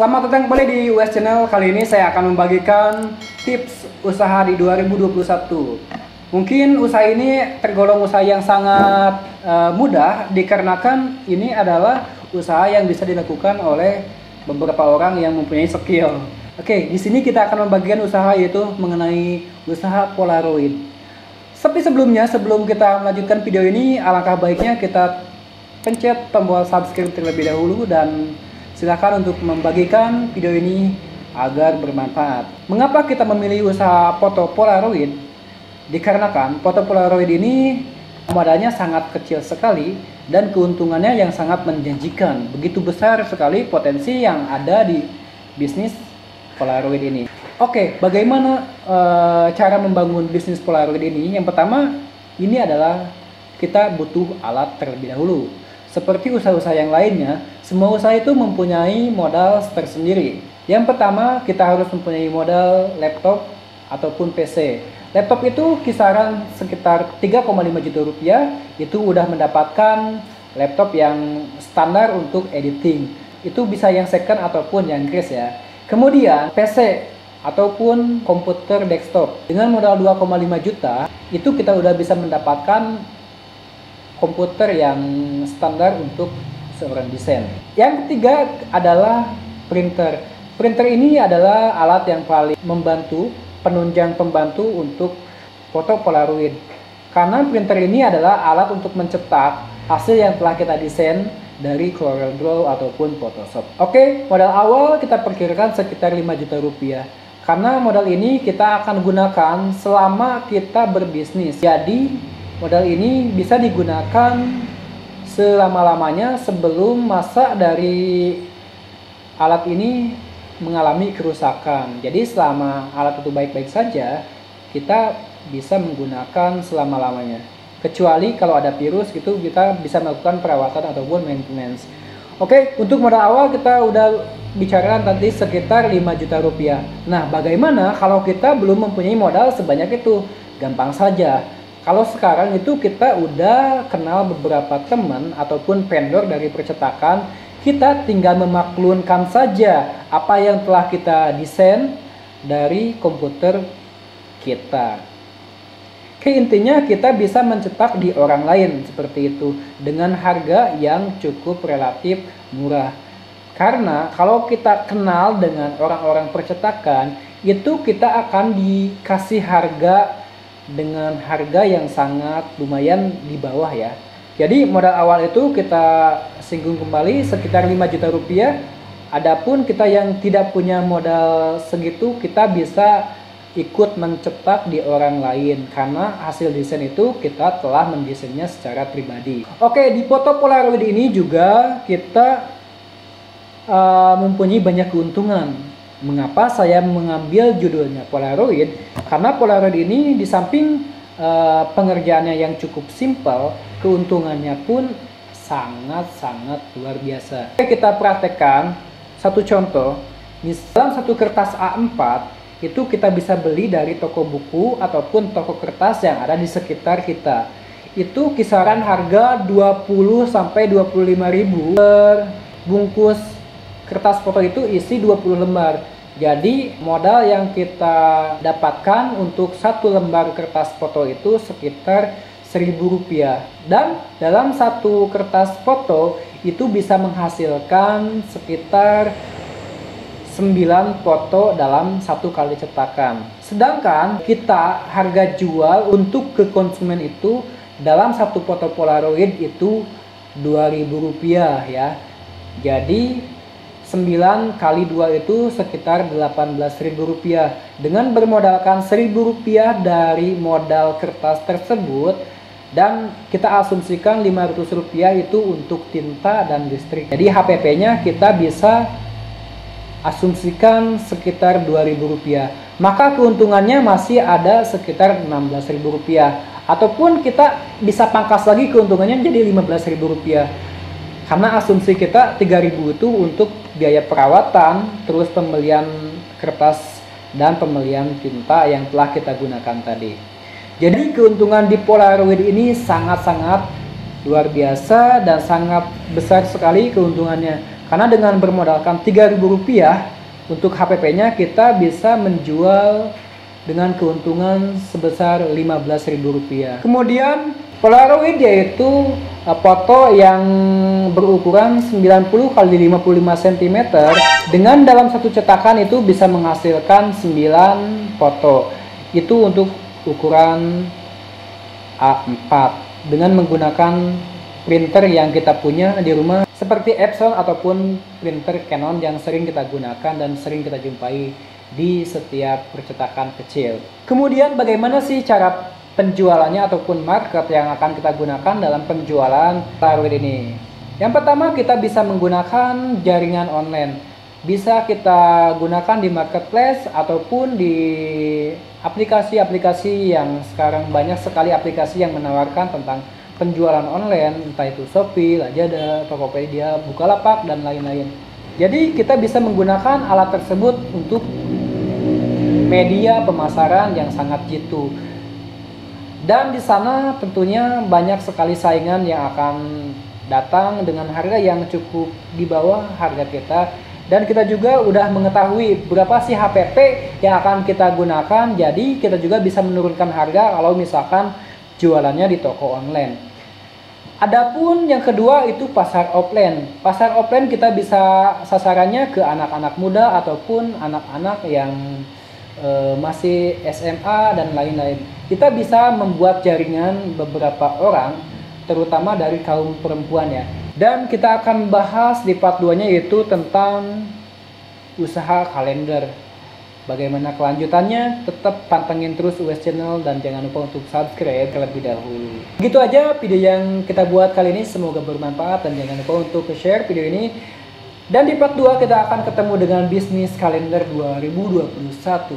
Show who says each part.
Speaker 1: Selamat datang kembali di US Channel. Kali ini saya akan membagikan tips usaha di 2021. Mungkin usaha ini tergolong usaha yang sangat mudah dikarenakan ini adalah usaha yang bisa dilakukan oleh beberapa orang yang mempunyai skill. Oke, di sini kita akan membagikan usaha yaitu mengenai usaha Polaroid. Seperti sebelumnya, sebelum kita melanjutkan video ini, alangkah baiknya kita pencet tombol subscribe terlebih dahulu dan silakan untuk membagikan video ini agar bermanfaat. Mengapa kita memilih usaha foto Polaroid? Dikarenakan foto Polaroid ini modalnya sangat kecil sekali dan keuntungannya yang sangat menjanjikan. Begitu besar sekali potensi yang ada di bisnis Polaroid ini. Oke, bagaimana cara membangun bisnis Polaroid ini? Yang pertama, ini adalah kita butuh alat terlebih dahulu. Seperti usaha-usaha yang lainnya, semua usaha itu mempunyai modal tersendiri. Yang pertama, kita harus mempunyai modal laptop ataupun PC. Laptop itu kisaran sekitar 3,5 juta rupiah, itu udah mendapatkan laptop yang standar untuk editing. Itu bisa yang second ataupun yang case ya. Kemudian PC ataupun komputer desktop. Dengan modal 2,5 juta, itu kita udah bisa mendapatkan komputer yang standar untuk seorang desain. Yang ketiga adalah printer. Printer ini adalah alat yang paling membantu, penunjang pembantu untuk foto Polaroid. Karena printer ini adalah alat untuk mencetak hasil yang telah kita desain dari CorelDRAW ataupun Photoshop. Oke, modal awal kita perkirakan sekitar 5 juta rupiah. Karena modal ini kita akan gunakan selama kita berbisnis. Jadi modal ini bisa digunakan selama-lamanya sebelum masa dari alat ini mengalami kerusakan. Jadi selama alat itu baik-baik saja, kita bisa menggunakan selama-lamanya. Kecuali kalau ada virus gitu, kita bisa melakukan perawatan ataupun maintenance. Oke, untuk modal awal kita udah bicarakan tadi sekitar 5 juta rupiah. Nah, bagaimana kalau kita belum mempunyai modal sebanyak itu? Gampang saja. Kalau sekarang itu kita udah kenal beberapa teman ataupun vendor dari percetakan, kita tinggal memaklunkan saja apa yang telah kita desain dari komputer kita. Oke, intinya kita bisa mencetak di orang lain seperti itu dengan harga yang cukup relatif murah. Karena kalau kita kenal dengan orang-orang percetakan, itu kita akan dikasih harga dengan harga yang sangat lumayan di bawah ya. Jadi modal awal itu kita singgung kembali sekitar 5 juta rupiah. Adapun kita yang tidak punya modal segitu, kita bisa ikut mencetak di orang lain karena hasil desain itu kita telah mendesainnya secara pribadi. Oke, di foto Polaroid ini juga kita mempunyai banyak keuntungan. Mengapa saya mengambil judulnya Polaroid? Karena Polaroid ini di samping pengerjaannya yang cukup simpel, keuntungannya pun sangat-sangat luar biasa. Oke, kita praktekkan satu contoh. Dalam satu kertas A4 itu kita bisa beli dari toko buku ataupun toko kertas yang ada di sekitar kita. Itu kisaran harga 20 sampai 25 ribu per bungkus kertas foto itu isi 20 lembar. Jadi modal yang kita dapatkan untuk satu lembar kertas foto itu sekitar 1.000 rupiah. Dan dalam satu kertas foto itu bisa menghasilkan sekitar 9 foto dalam satu kali cetakan. Sedangkan kita harga jual untuk ke konsumen itu dalam satu foto Polaroid itu 2.000 rupiah ya. Jadi 9 kali 2 itu sekitar 18.000 rupiah. Dengan bermodalkan 1.000 rupiah dari modal kertas tersebut, dan kita asumsikan 500 rupiah itu untuk tinta dan listrik. Jadi HPP-nya kita bisa asumsikan sekitar 2.000 rupiah. Maka keuntungannya masih ada sekitar 16.000 rupiah. Ataupun kita bisa pangkas lagi keuntungannya jadi 15.000 rupiah. Karena asumsi kita 3.000 itu untuk biaya perawatan, terus pembelian kertas dan pembelian tinta yang telah kita gunakan tadi. Jadi keuntungan di Polaroid ini sangat-sangat luar biasa dan sangat besar sekali keuntungannya. Karena dengan bermodalkan Rp3.000 untuk HPP-nya kita bisa menjual dengan keuntungan sebesar Rp15.000. Kemudian Polaroid yaitu foto yang berukuran 90 x 55 cm dengan dalam satu cetakan itu bisa menghasilkan 9 foto. Itu untuk ukuran A4 dengan menggunakan printer yang kita punya di rumah seperti Epson ataupun printer Canon yang sering kita gunakan dan sering kita jumpai di setiap percetakan kecil. Kemudian bagaimana sih cara penjualannya ataupun market yang akan kita gunakan dalam penjualan Polaroid ini? Yang pertama, kita bisa menggunakan jaringan online. Bisa kita gunakan di marketplace ataupun di aplikasi-aplikasi yang sekarang banyak sekali aplikasi yang menawarkan tentang penjualan online, entah itu Shopee, Lazada, Tokopedia, Bukalapak, dan lain-lain. Jadi kita bisa menggunakan alat tersebut untuk media pemasaran yang sangat jitu. Dan di sana tentunya banyak sekali saingan yang akan datang dengan harga yang cukup di bawah harga kita. Dan kita juga udah mengetahui berapa sih HPP yang akan kita gunakan. Jadi kita juga bisa menurunkan harga kalau misalkan jualannya di toko online. Adapun yang kedua itu pasar offline. Pasar offline kita bisa sasarannya ke anak-anak muda ataupun anak-anak yang masih SMA dan lain-lain. Kita bisa membuat jaringan beberapa orang, terutama dari kaum perempuan ya. Dan kita akan bahas di part 2-nya yaitu tentang usaha kalender. Bagaimana kelanjutannya? Tetap pantengin terus US Channel dan jangan lupa untuk subscribe terlebih dahulu. Begitu aja video yang kita buat kali ini, semoga bermanfaat dan jangan lupa untuk share video ini. Dan di part 2 kita akan ketemu dengan bisnis kalender 2021.